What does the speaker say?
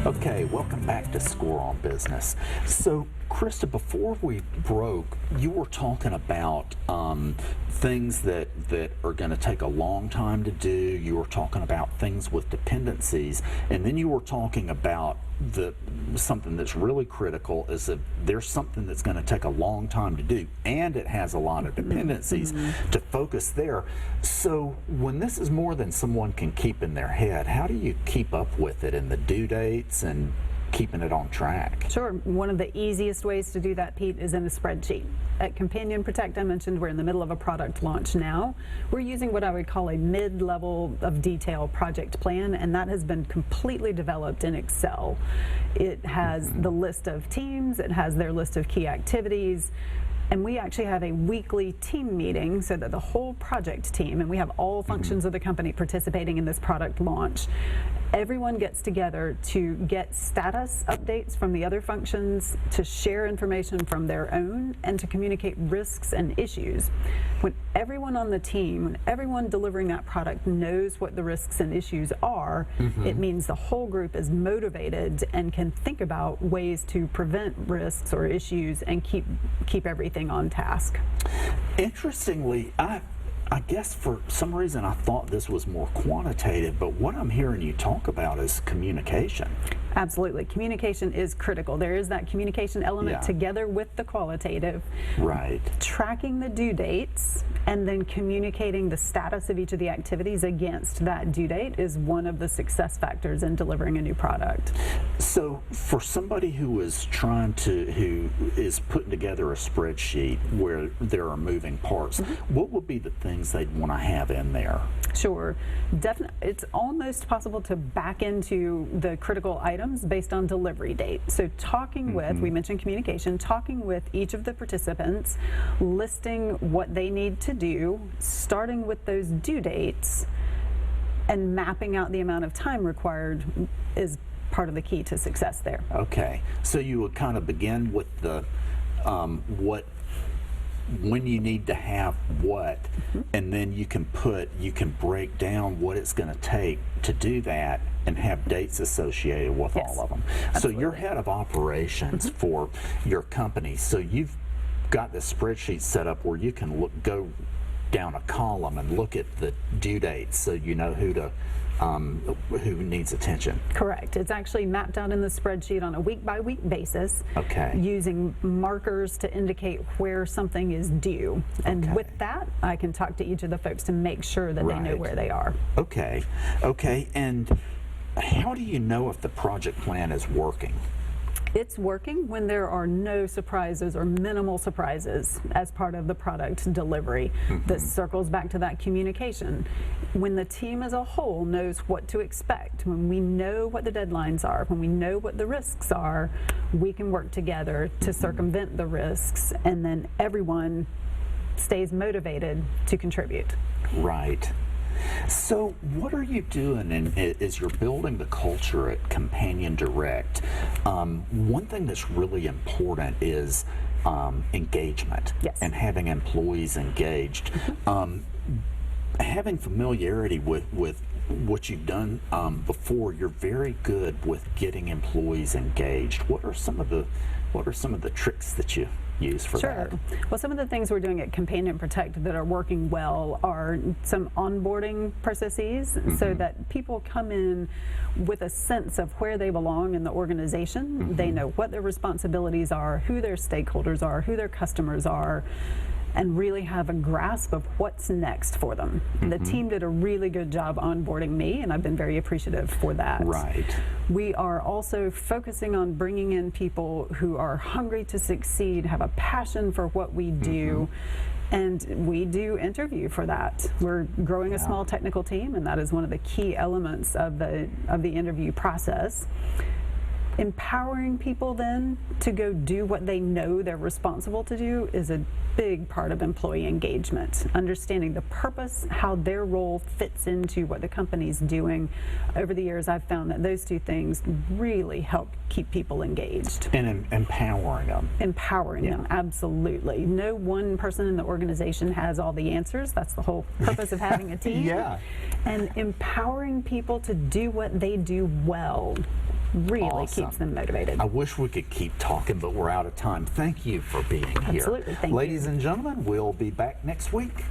Okay, welcome back to Score on Business. So, Krista, before we broke, you were talking about things that are going to take a long time to do. You were talking about things with dependencies, and then you were talking about something that's really critical is that there's something that's going to take a long time to do, and it has a lot of dependencies to focus there. So when this is more than someone can keep in their head, how do you keep up with it and the due dates and keeping it on track? Sure. One of the easiest ways to do that, Pete, is in a spreadsheet. At Companion Protect, I mentioned we're in the middle of a product launch now. We're using what I would call a mid-level of detail project plan, and that has been completely developed in Excel. It has the list of teams, it has their list of key activities, and we actually have a weekly team meeting so that the whole project team, and we have all functions of the company participating in this product launch, everyone gets together to get status updates from the other functions, to share information from their own, and to communicate risks and issues. When everyone on the team, when everyone delivering that product knows what the risks and issues are, it means the whole group is motivated and can think about ways to prevent risks or issues and keep everything on task. Interestingly, I guess for some reason I thought this was more quantitative, but what I'm hearing you talk about is communication. Absolutely. Communication is critical. There is that communication element together with the qualitative. Right. Tracking the due dates and then communicating the status of each of the activities against that due date is one of the success factors in delivering a new product. So for somebody who is putting together a spreadsheet where there are moving parts, what would be the things they'd want to have in there? Sure. Definitely. It's almost possible to back into the critical items based on delivery date. So talking with, we mentioned communication, talking with each of the participants, listing what they need to do, starting with those due dates, and mapping out the amount of time required is part of the key to success there. Okay. So you would kind of begin with the when you need to have what, and then you can break down what it's going to take to do that and have dates associated with all of them. Absolutely. So you're head of operations for your company, so you've got this spreadsheet set up where you can go down a column and look at the due dates so you know who needs attention. Correct. It's actually mapped out in the spreadsheet on a week-by-week basis, using markers to indicate where something is due. And with that, I can talk to each of the folks to make sure that they know where they are. Okay. And how do you know if the project plan is working? It's working when there are no surprises or minimal surprises as part of the product delivery. This circles back to that communication. When the team as a whole knows what to expect, when we know what the deadlines are, when we know what the risks are, we can work together to circumvent the risks, and then everyone stays motivated to contribute. Right. So what are you doing as you're building the culture at Companion Direct? One thing that's really important is engagement and having employees engaged. Having familiarity with what you've done before, you're very good with getting employees engaged. What are some of the tricks that you use for that? Well, some of the things we're doing at Companion Protect that are working well are some onboarding processes so that people come in with a sense of where they belong in the organization. They know what their responsibilities are, who their stakeholders are, who their customers are, and really have a grasp of what's next for them. The team did a really good job onboarding me, and I've been very appreciative for that. Right. We are also focusing on bringing in people who are hungry to succeed, have a passion for what we do, and we do interview for that. We're growing a small technical team, and that is one of the key elements of the interview process. Empowering people then to go do what they know they're responsible to do is a big part of employee engagement. Understanding the purpose, how their role fits into what the company's doing. Over the years, I've found that those two things really help keep people engaged. And empowering them. Empowering them, absolutely. No one person in the organization has all the answers. That's the whole purpose of having a team. And empowering people to do what they do well. really Awesome. keeps them motivated. I wish we could keep talking, but we're out of time. Thank you for being here. Absolutely. Thank you. Ladies and gentlemen, we'll be back next week.